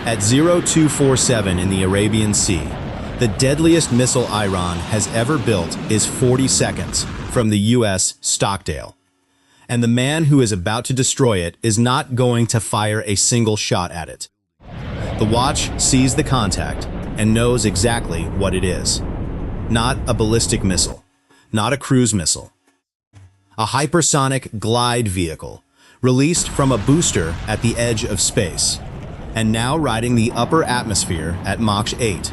At 0247 in the Arabian Sea, the deadliest missile Iran has ever built is 40 seconds from the U.S. Stockdale. And the man who is about to destroy it is not going to fire a single shot at it. The watch sees the contact and knows exactly what it is. Not a ballistic missile, not a cruise missile. A hypersonic glide vehicle, released from a booster at the edge of space, and now riding the upper atmosphere at Mach 8,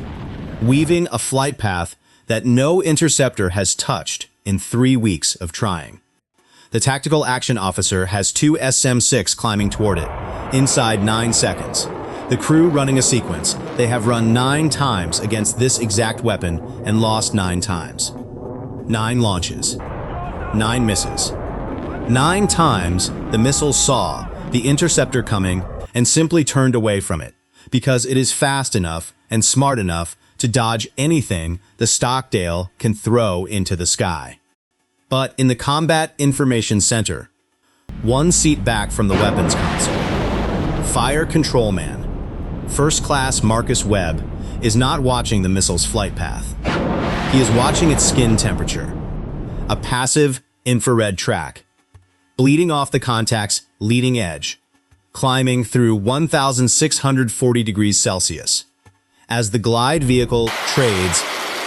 weaving a flight path that no interceptor has touched in 3 weeks of trying. The tactical action officer has 2 SM-6 climbing toward it, inside 9 seconds. The crew running a sequence. They have run 9 times against this exact weapon and lost 9 times. 9 launches. 9 misses. 9 times the missile saw the interceptor coming and simply turned away from it, because it is fast enough and smart enough to dodge anything the Stockdale can throw into the sky. But in the Combat Information Center, 1 seat back from the weapons console, Fire Control Man, First Class Marcus Webb, is not watching the missile's flight path. He is watching its skin temperature, a passive infrared track, bleeding off the contact's leading edge, climbing through 1,640 degrees Celsius. As the glide vehicle trades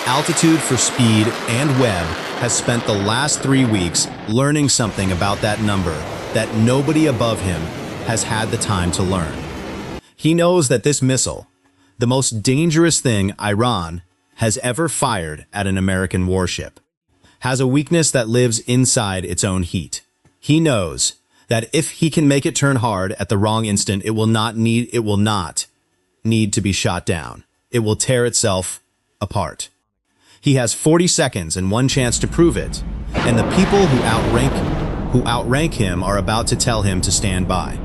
altitude for speed, and Webb has spent the last 3 weeks learning something about that number that nobody above him has had the time to learn. He knows that this missile, the most dangerous thing Iran has ever fired at an American warship, has a weakness that lives inside its own heat. He knows that if he can make it turn hard at the wrong instant, it will not need to be shot down. It will tear itself apart. He has 40 seconds and 1 chance to prove it, and the people who outrank him are about to tell him to stand by.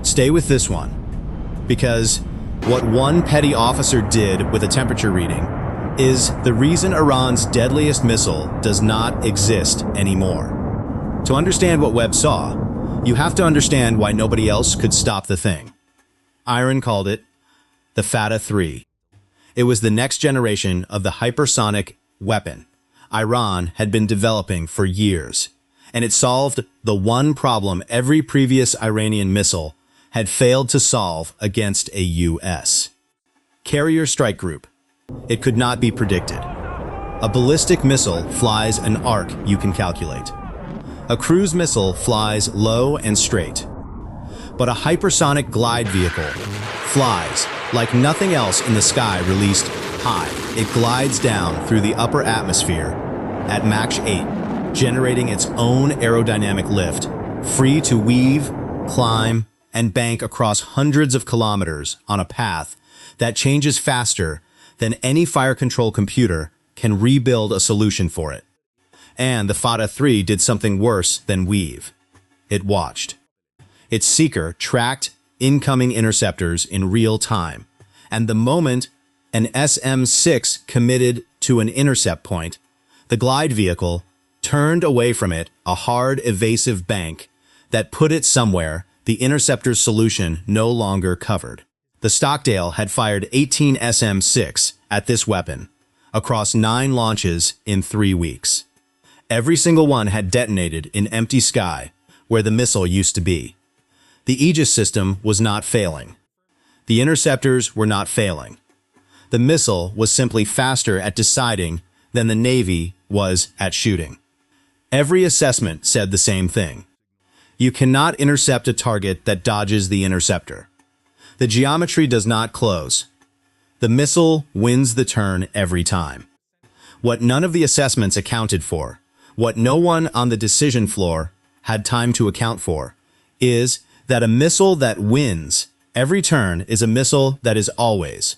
Stay with this one, because what one petty officer did with a temperature reading is the reason Iran's deadliest missile does not exist anymore. To understand what Webb saw, you have to understand why nobody else could stop the thing. Iran called it the Fatah 3. It was the next generation of the hypersonic weapon Iran had been developing for years, and it solved the one problem every previous Iranian missile had failed to solve against a U.S. carrier strike group. It could not be predicted. A ballistic missile flies an arc you can calculate. A cruise missile flies low and straight. But a hypersonic glide vehicle flies like nothing else in the sky released high. It glides down through the upper atmosphere at Mach 8, generating its own aerodynamic lift, free to weave, climb, and bank across hundreds of kilometers on a path that changes faster than any fire control computer can rebuild a solution for it. And the Fatah 3 did something worse than weave. It watched. Its seeker tracked incoming interceptors in real time, and the moment an SM-6 committed to an intercept point, the glide vehicle turned away from it a hard, evasive bank that put it somewhere the interceptor's solution no longer covered. The Stockdale had fired 18 SM-6 at this weapon across 9 launches in 3 weeks. Every single one had detonated in empty sky where the missile used to be. The Aegis system was not failing. The interceptors were not failing. The missile was simply faster at deciding than the Navy was at shooting. Every assessment said the same thing. You cannot intercept a target that dodges the interceptor. The geometry does not close. The missile wins the turn every time. What none of the assessments accounted for, what no one on the decision floor had time to account for, is that a missile that wins every turn is a missile that is always,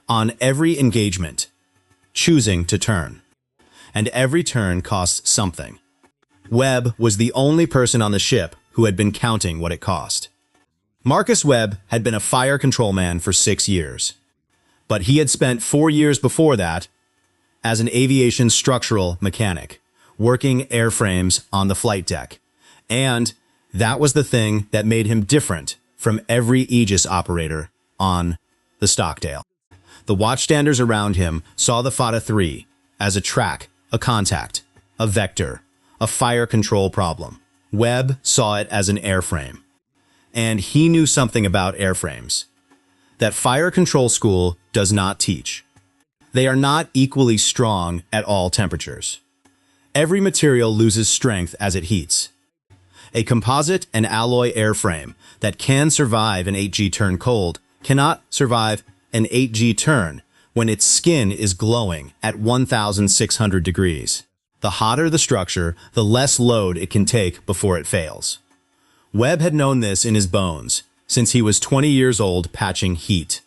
on every engagement, choosing to turn. And every turn costs something. Webb was the only person on the ship who had been counting what it cost. Marcus Webb had been a fire control man for 6 years, but he had spent 4 years before that as an aviation structural mechanic, working airframes on the flight deck. And that was the thing that made him different from every Aegis operator on the Stockdale. The watchstanders around him saw the Fata 3 as a track, a contact, a vector, a fire control problem. Webb saw it as an airframe. And he knew something about airframes that fire control school does not teach. They are not equally strong at all temperatures. Every material loses strength as it heats. A composite and alloy airframe that can survive an 8G turn cold cannot survive an 8G turn when its skin is glowing at 1,600 degrees. The hotter the structure, the less load it can take before it fails. Webb had known this in his bones since he was 20 years old patching heat.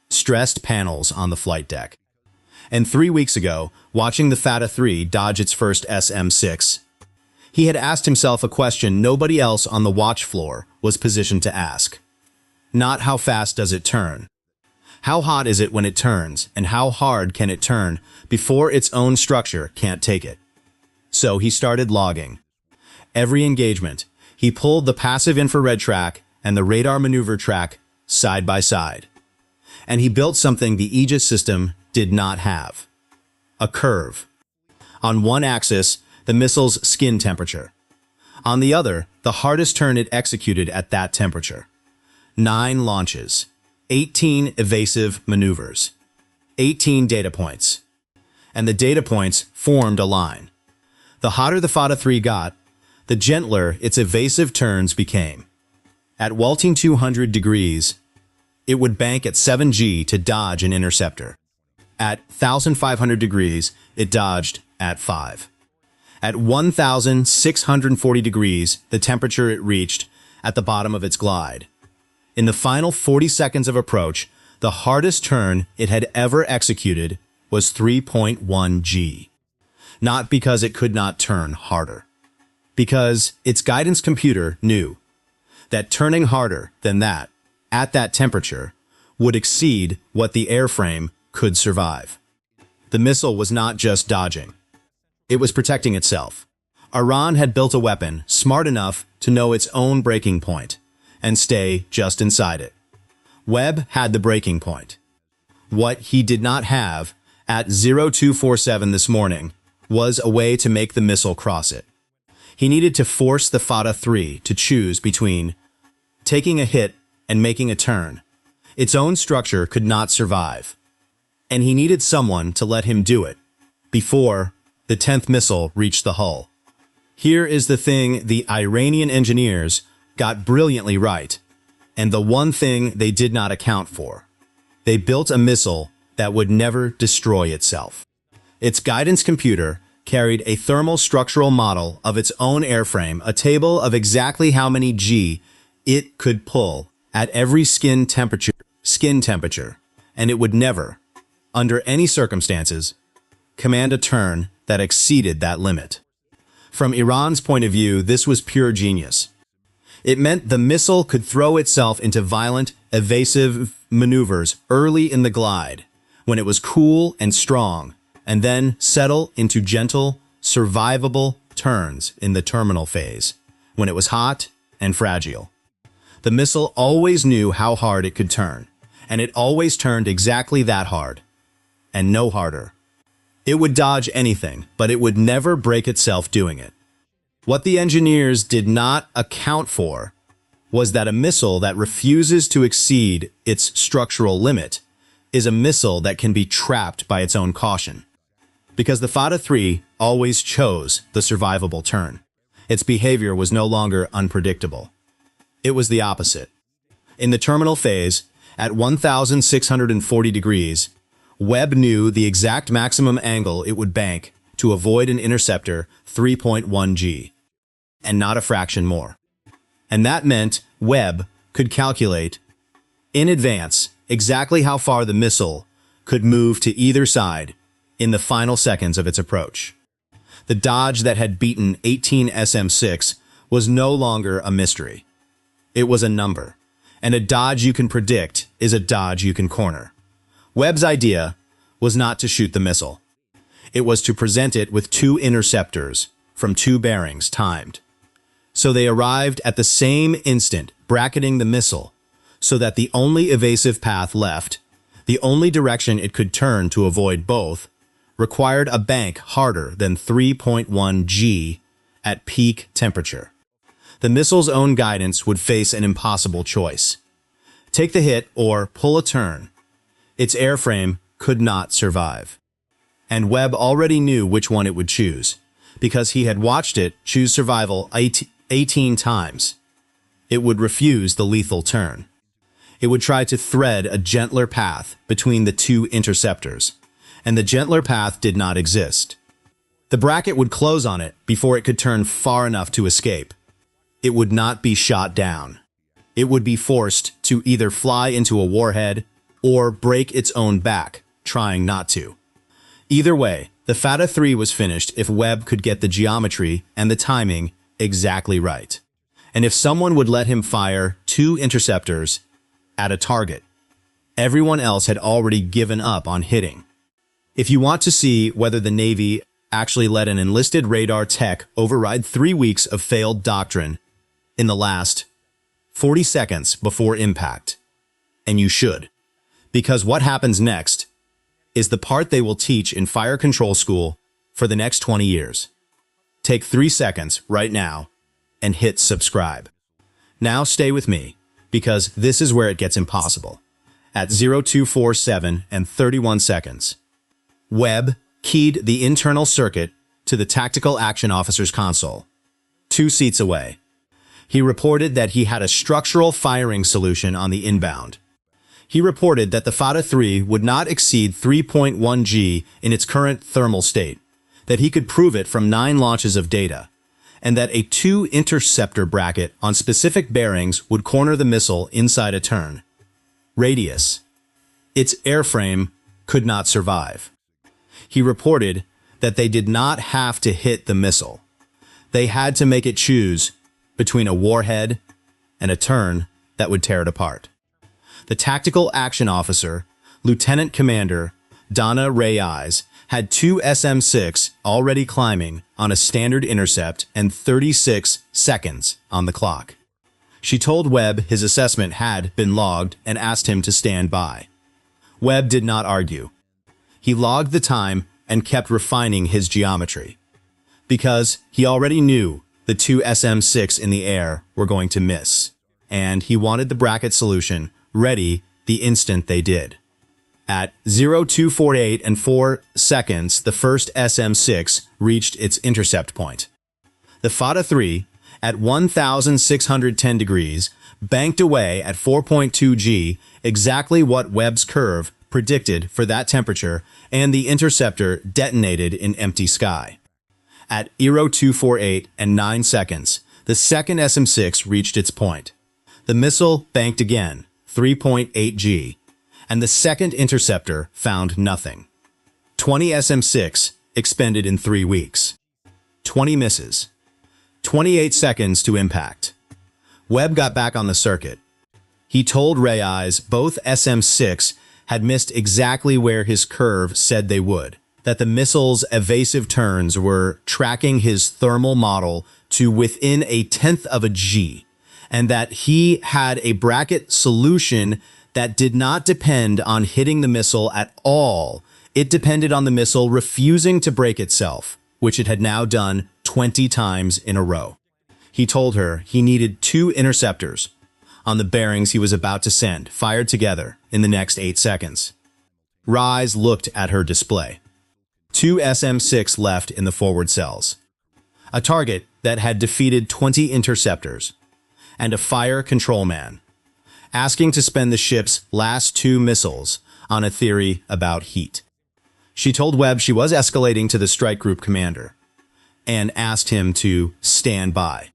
Stressed panels on the flight deck. And 3 weeks ago, watching the Fata 3 dodge its first SM-6, he had asked himself a question nobody else on the watch floor was positioned to ask. Not how fast does it turn? How hot is it when it turns, and how hard can it turn before its own structure can't take it? So he started logging. Every engagement, he pulled the passive infrared track and the radar maneuver track side by side. And he built something the Aegis system did not have. A curve. On one axis, the missile's skin temperature. On the other, the hardest turn it executed at that temperature. 9 launches, 18 evasive maneuvers, 18 data points. And the data points formed a line. The hotter the Fata 3 got, the gentler its evasive turns became. At walting 200 degrees, it would bank at 7G to dodge an interceptor. At 1,500 degrees, it dodged at 5. At 1,640 degrees, the temperature it reached at the bottom of its glide. In the final 40 seconds of approach, the hardest turn it had ever executed was 3.1 G. Not because it could not turn harder. Because its guidance computer knew that turning harder than that, at that temperature, would exceed what the airframe could survive. The missile was not just dodging. It was protecting itself. Iran had built a weapon smart enough to know its own breaking point and stay just inside it. Webb had the breaking point. What he did not have at 0247 this morning was a way to make the missile cross it. He needed to force the Fata 3 to choose between taking a hit and making a turn. Its own structure could not survive. And he needed someone to let him do it before the 10th missile reached the hull. Here is the thing the Iranian engineers got brilliantly right, and the one thing they did not account for. They built a missile that would never destroy itself. Its guidance computer carried a thermal structural model of its own airframe, a table of exactly how many G it could pull at every skin temperature, and it would never, under any circumstances, command a turn that exceeded that limit. From Iran's point of view, this was pure genius. It meant the missile could throw itself into violent, evasive maneuvers early in the glide, when it was cool and strong, and then settle into gentle, survivable turns in the terminal phase, when it was hot and fragile. The missile always knew how hard it could turn, and it always turned exactly that hard, and no harder. It would dodge anything, but it would never break itself doing it. What the engineers did not account for was that a missile that refuses to exceed its structural limit is a missile that can be trapped by its own caution. Because the Fata 3 always chose the survivable turn. Its behavior was no longer unpredictable. It was the opposite. In the terminal phase, at 1,640 degrees, Webb knew the exact maximum angle it would bank to avoid an interceptor 3.1 G, and not a fraction more. And that meant Webb could calculate in advance exactly how far the missile could move to either side in the final seconds of its approach. The dodge that had beaten 18 SM-6 was no longer a mystery. It was a number, and a dodge you can predict is a dodge you can corner. Webb's idea was not to shoot the missile. It was to present it with 2 interceptors from 2 bearings timed. So they arrived at the same instant, bracketing the missile, so that the only evasive path left The only direction it could turn to avoid both required a bank harder than 3.1 G at peak temperature. The missile's own guidance would face an impossible choice. Take the hit or pull a turn. Its airframe could not survive. And Webb already knew which one it would choose, because he had watched it choose survival 18 times. It would refuse the lethal turn. It would try to thread a gentler path between the two interceptors, and the gentler path did not exist. The bracket would close on it before it could turn far enough to escape. It would not be shot down. It would be forced to either fly into a warhead or break its own back, trying not to. Either way, the Fatah 3 was finished if Webb could get the geometry and the timing exactly right, and if someone would let him fire 2 interceptors at a target. Everyone else had already given up on hitting. If you want to see whether the Navy actually let an enlisted radar tech override 3 weeks of failed doctrine in the last 40 seconds before impact, and you should, because what happens next is the part they will teach in fire control school for the next 20 years. Take 3 seconds right now and hit subscribe. Now stay with me, because this is where it gets impossible. At 0247 and 31 seconds, Webb keyed the internal circuit to the Tactical Action Officer's console, 2 seats away. He reported that he had a structural firing solution on the inbound. He reported that the Fatah 3 would not exceed 3.1 G in its current thermal state, that he could prove it from 9 launches of data, and that a 2 interceptor bracket on specific bearings would corner the missile inside a turn. Radius. Its airframe could not survive. He reported that they did not have to hit the missile. They had to make it choose between a warhead and a turn that would tear it apart. The Tactical Action Officer, Lieutenant Commander Donna Reyes, had 2 SM-6 already climbing on a standard intercept and 36 seconds on the clock. She told Webb his assessment had been logged and asked him to stand by. Webb did not argue. He logged the time and kept refining his geometry, because he already knew the 2 SM-6 in the air were going to miss, and he wanted the bracket solution ready the instant they did. At 0248 and 4 seconds, the first SM-6 reached its intercept point. The Fatah 3, at 1,610 degrees, banked away at 4.2 G, exactly what Webb's curve predicted for that temperature, and the interceptor detonated in empty sky. At 0248 and 9 seconds, the second SM-6 reached its point. The missile banked again, 3.8 G, and the second interceptor found nothing. 20 SM-6 expended in 3 weeks. 20 misses. 28 seconds to impact. Webb got back on the circuit. He told Reyes both SM-6 had missed exactly where his curve said they would, that the missile's evasive turns were tracking his thermal model to within 1/10 of a G, and that he had a bracket solution that did not depend on hitting the missile at all. It depended on the missile refusing to break itself, which it had now done 20 times in a row. He told her he needed 2 interceptors on the bearings he was about to send, fired together in the next 8 seconds. Reyes looked at her display. 2 SM-6 left in the forward cells. A target that had defeated 20 interceptors, and a fire control man, asking to spend the ship's last 2 missiles on a theory about heat. She told Webb she was escalating to the strike group commander, and asked him to stand by.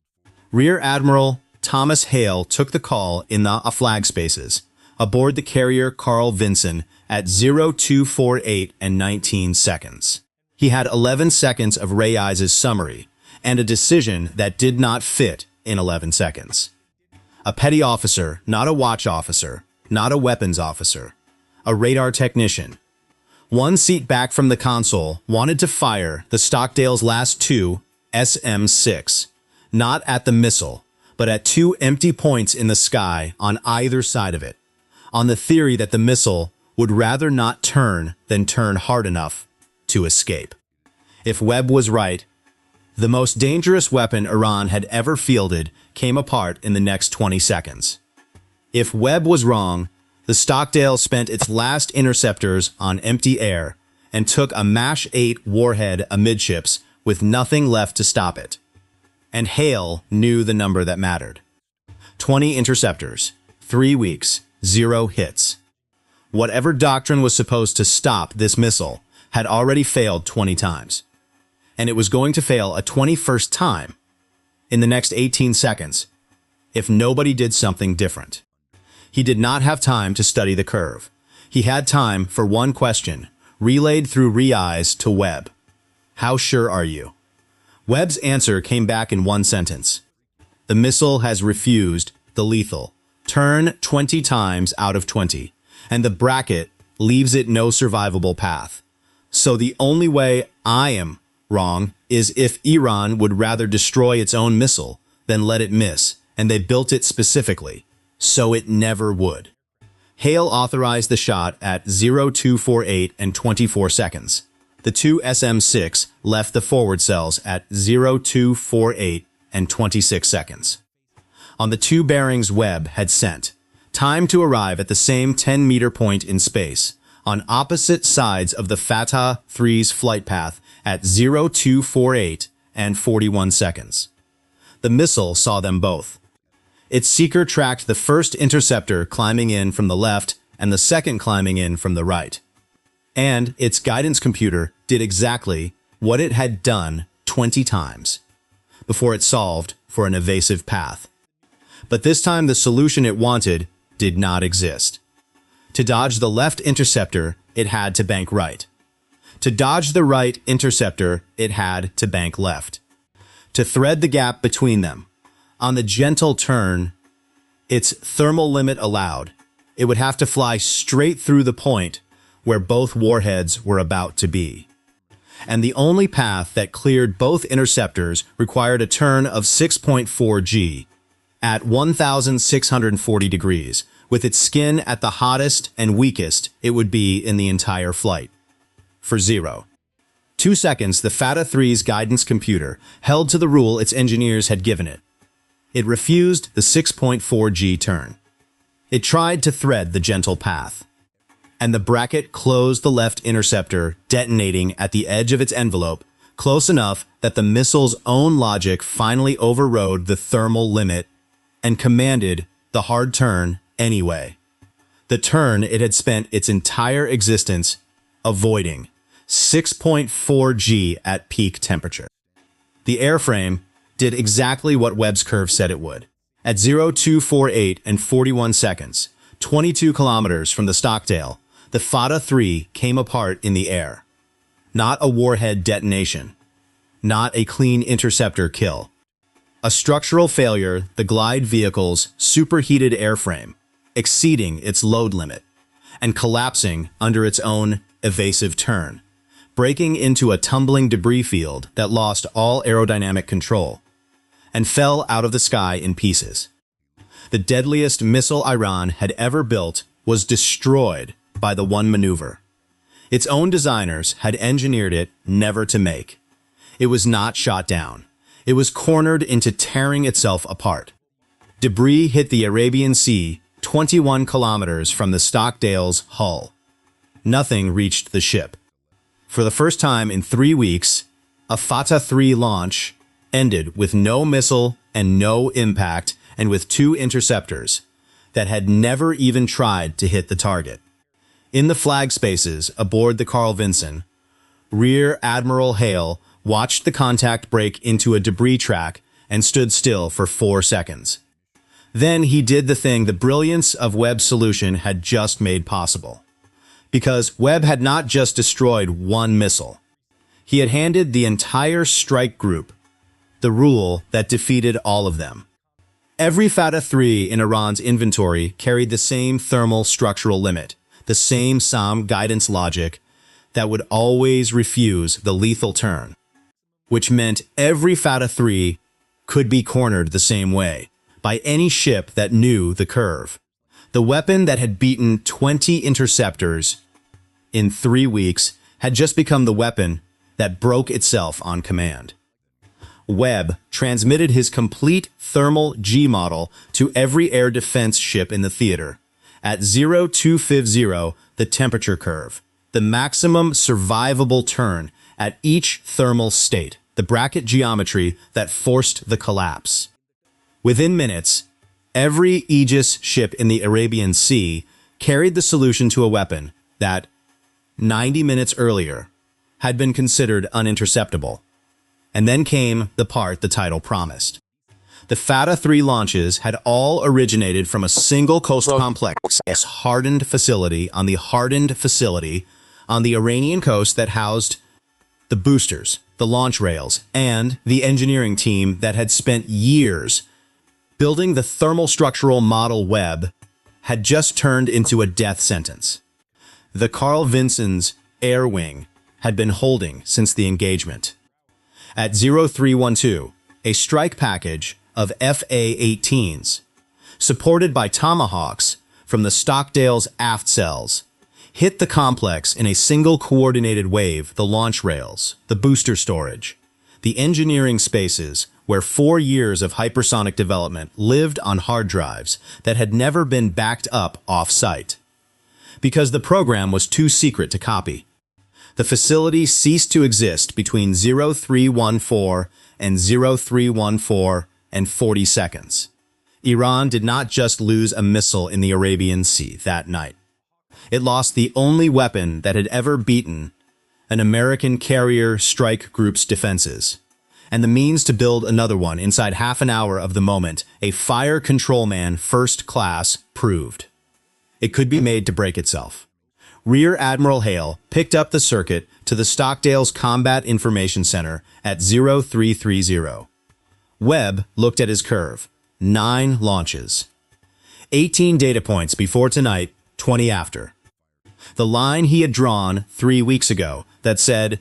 Rear Admiral Thomas Hale took the call in the flag spaces, aboard the carrier Carl Vinson at 0248 and 19 seconds. He had 11 seconds of Reyes' summary, and a decision that did not fit in 11 seconds. A petty officer, not a watch officer, not a weapons officer, a radar technician. 1 seat back from the console, wanted to fire the Stockdale's last 2 SM-6, not at the missile, but at 2 empty points in the sky on either side of it, on the theory that the missile would rather not turn than turn hard enough to escape. If Webb was right, the most dangerous weapon Iran had ever fielded came apart in the next 20 seconds. If Webb was wrong, the Stockdale spent its last interceptors on empty air and took a MASH 8 warhead amidships with nothing left to stop it. And Hale knew the number that mattered. 20 interceptors, 3 weeks, 0 hits. Whatever doctrine was supposed to stop this missile had already failed 20 times. And it was going to fail a 21st time in the next 18 seconds if nobody did something different. He did not have time to study the curve. He had time for one question, relayed through re-eyes to Webb. How sure are you? Webb's answer came back in one sentence. The missile has refused the lethal. Turn 20 times out of 20, and the bracket leaves it no survivable path. So the only way I am wrong is if Iran would rather destroy its own missile than let it miss, and they built it specifically, so it never would. Hale authorized the shot at 0248 and 24 seconds. The two SM-6 left the forward cells at 0248 and 26 seconds. On the two bearings Webb had sent, time to arrive at the same 10-meter point in space, on opposite sides of the Fatah 3's flight path at 0248 and 41 seconds. The missile saw them both. Its seeker tracked the first interceptor climbing in from the left and the second climbing in from the right. And its guidance computer did exactly what it had done 20 times before it solved for an evasive path. But this time the solution it wanted did not exist. To dodge the left interceptor, it had to bank right. To dodge the right interceptor, it had to bank left. To thread the gap between them, on the gentle turn its thermal limit allowed, it would have to fly straight through the point where both warheads were about to be. And the only path that cleared both interceptors required a turn of 6.4 G at 1,640 degrees, with its skin at the hottest and weakest it would be in the entire flight. For 2 seconds, the Fatah 3's guidance computer held to the rule its engineers had given it. It refused the 6.4 G turn. It tried to thread the gentle path. And the bracket closed the left interceptor, detonating at the edge of its envelope, close enough that the missile's own logic finally overrode the thermal limit and commanded the hard turn anyway. The turn it had spent its entire existence avoiding, 6.4 G at peak temperature. The airframe did exactly what Webb's curve said it would. At 0248 and 41 seconds, 22 kilometers from the Stockdale, the Fatah 3 came apart in the air. Not a warhead detonation. Not a clean interceptor kill. A structural failure, the glide vehicle's superheated airframe, exceeding its load limit, and collapsing under its own evasive turn, breaking into a tumbling debris field that lost all aerodynamic control, and fell out of the sky in pieces. The deadliest missile Iran had ever built was destroyed by the one maneuver. Its own designers had engineered it never to make. It was not shot down. It was cornered into tearing itself apart. Debris hit the Arabian Sea 21 kilometers from the Stockdale's hull. Nothing reached the ship. For the first time in 3 weeks, a Fatah 3 launch ended with no missile and no impact, and with 2 interceptors that had never even tried to hit the target. In the flag spaces aboard the Carl Vinson, Rear Admiral Hale watched the contact break into a debris track and stood still for 4 seconds. Then he did the thing the brilliance of Webb's solution had just made possible. Because Webb had not just destroyed one missile. He had handed the entire strike group the rule that defeated all of them. Every Fatah 3 in Iran's inventory carried the same thermal structural limit, the same SAM guidance logic that would always refuse the lethal turn, which meant every Fatah 3 could be cornered the same way by any ship that knew the curve. The weapon that had beaten 20 interceptors in 3 weeks had just become the weapon that broke itself on command. Webb transmitted his complete thermal G model to every air defense ship in the theater. At 0250, the temperature curve, the maximum survivable turn at each thermal state, the bracket geometry that forced the collapse. Within minutes, every Aegis ship in the Arabian Sea carried the solution to a weapon that, 90 minutes earlier, had been considered uninterceptable. And then came the part the title promised. The Fatah 3 launches had all originated from a single coastal complex, a hardened facility on the Iranian coast that housed the boosters, the launch rails, and the engineering team that had spent years building the thermal structural model Webb had just turned into a death sentence. The Carl Vincen's air wing had been holding since the engagement. At 0312, a strike package of FA-18s, supported by Tomahawks from the Stockdale's aft cells, hit the complex in a single coordinated wave: the launch rails, the booster storage, the engineering spaces where 4 years of hypersonic development lived on hard drives that had never been backed up off-site. Because the program was too secret to copy. The facility ceased to exist between 0314 and 0314 and 40 seconds. Iran did not just lose a missile in the Arabian Sea that night. It lost the only weapon that had ever beaten an American carrier strike group's defenses, and the means to build another one inside half an hour of the moment a fire control man first class proved. It could be made to break itself. Rear Admiral Hale picked up the circuit to the Stockdale's Combat Information Center at 0330. Webb looked at his curve. 9 launches. 18 data points before tonight, 20 after. The line he had drawn 3 weeks ago that said,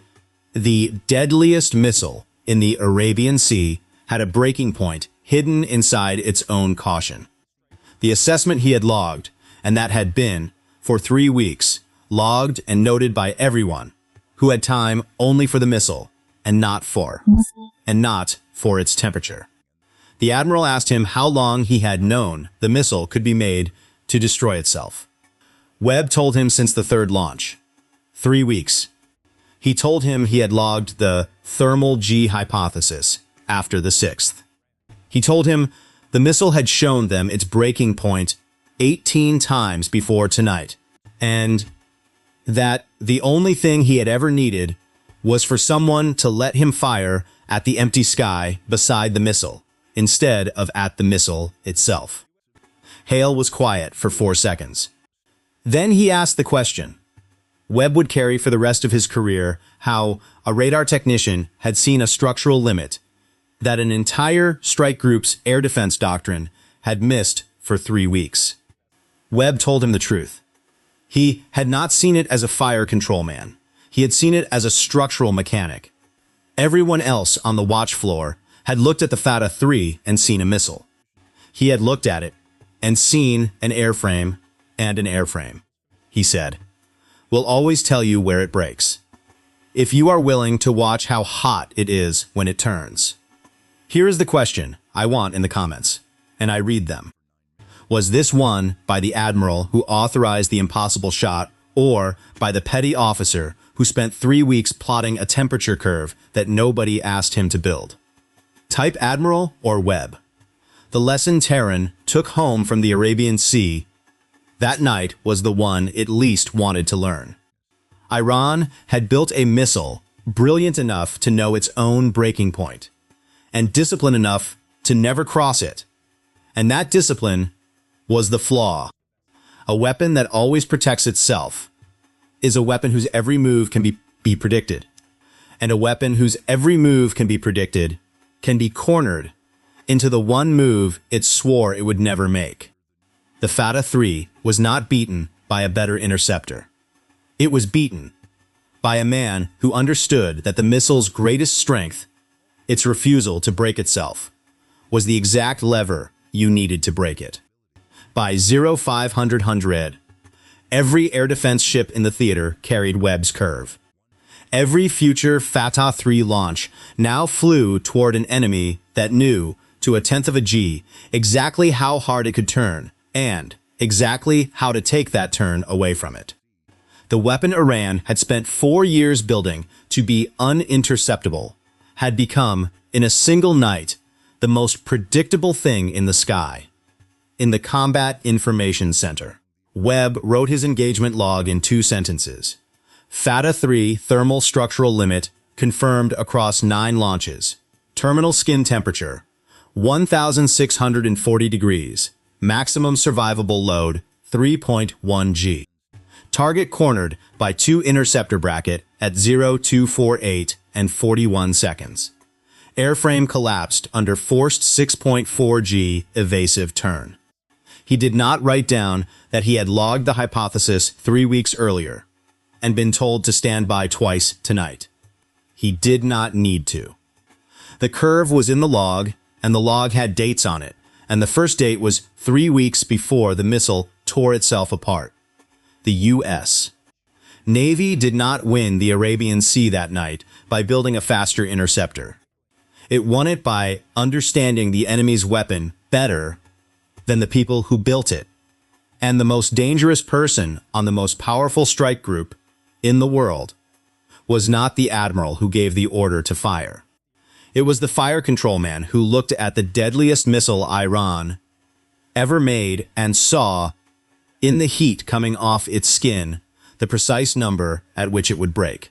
the deadliest missile in the Arabian Sea had a breaking point hidden inside its own caution. The assessment he had logged, and that had been, for 3 weeks, logged and noted by everyone who had time only for the missile and not for its temperature. The Admiral asked him how long he had known the missile could be made to destroy itself. Webb told him since the 3rd launch. 3 weeks. He told him he had logged the thermal G hypothesis after the 6th. He told him the missile had shown them its breaking point 18 times before tonight, and that the only thing he had ever needed was for someone to let him fire at the empty sky beside the missile, instead of at the missile itself. Hale was quiet for 4 seconds. Then he asked the question Webb would carry for the rest of his career how a radar technician had seen a structural limit that an entire strike group's air defense doctrine had missed for 3 weeks. Webb told him the truth. He had not seen it as a fire control man. He had seen it as a structural mechanic. Everyone else on the watch floor had looked at the Fatah 3 and seen a missile. He had looked at it and seen an airframe and an airframe. He said, "We'll always tell you where it breaks, if you are willing to watch how hot it is when it turns." Here is the question I want in the comments, and I read them. Was this won by the admiral who authorized the impossible shot, or by the petty officer who spent 3 weeks plotting a temperature curve that nobody asked him to build? Type Admiral or Webb. The lesson Tehran took home from the Arabian Sea that night was the one it least wanted to learn. Iran had built a missile brilliant enough to know its own breaking point, and disciplined enough to never cross it. And that discipline was the flaw. A weapon that always protects itself is a weapon whose every move can be predicted. And a weapon whose every move can be predicted can be cornered into the one move it swore it would never make. The Fatah 3 was not beaten by a better interceptor. It was beaten by a man who understood that the missile's greatest strength, its refusal to break itself, was the exact lever you needed to break it. by 0500. Every air defense ship in the theater carried Webb's curve. Every future Fatah 3 launch now flew toward an enemy that knew, to a tenth of a G, exactly how hard it could turn, and exactly how to take that turn away from it. The weapon Iran had spent 4 years building to be uninterceptable had become, in a single night, the most predictable thing in the sky. In the Combat Information Center, Webb wrote his engagement log in 2 sentences. Fatah 3 thermal structural limit confirmed across 9 launches. Terminal skin temperature, 1,640 degrees. Maximum survivable load, 3.1 G. Target cornered by 2 interceptor bracket at 0248 and 41 seconds. Airframe collapsed under forced 6.4 G evasive turn. He did not write down that he had logged the hypothesis 3 weeks earlier and been told to stand by twice tonight. He did not need to. The curve was in the log, and the log had dates on it, and the first date was 3 weeks before the missile tore itself apart. The U.S. Navy did not win the Arabian Sea that night by building a faster interceptor. It won it by understanding the enemy's weapon better than the people who built it. And the most dangerous person on the most powerful strike group in the world was not the admiral who gave the order to fire. It was the fire control man who looked at the deadliest missile Iran ever made and saw, in the heat coming off its skin, the precise number at which it would break.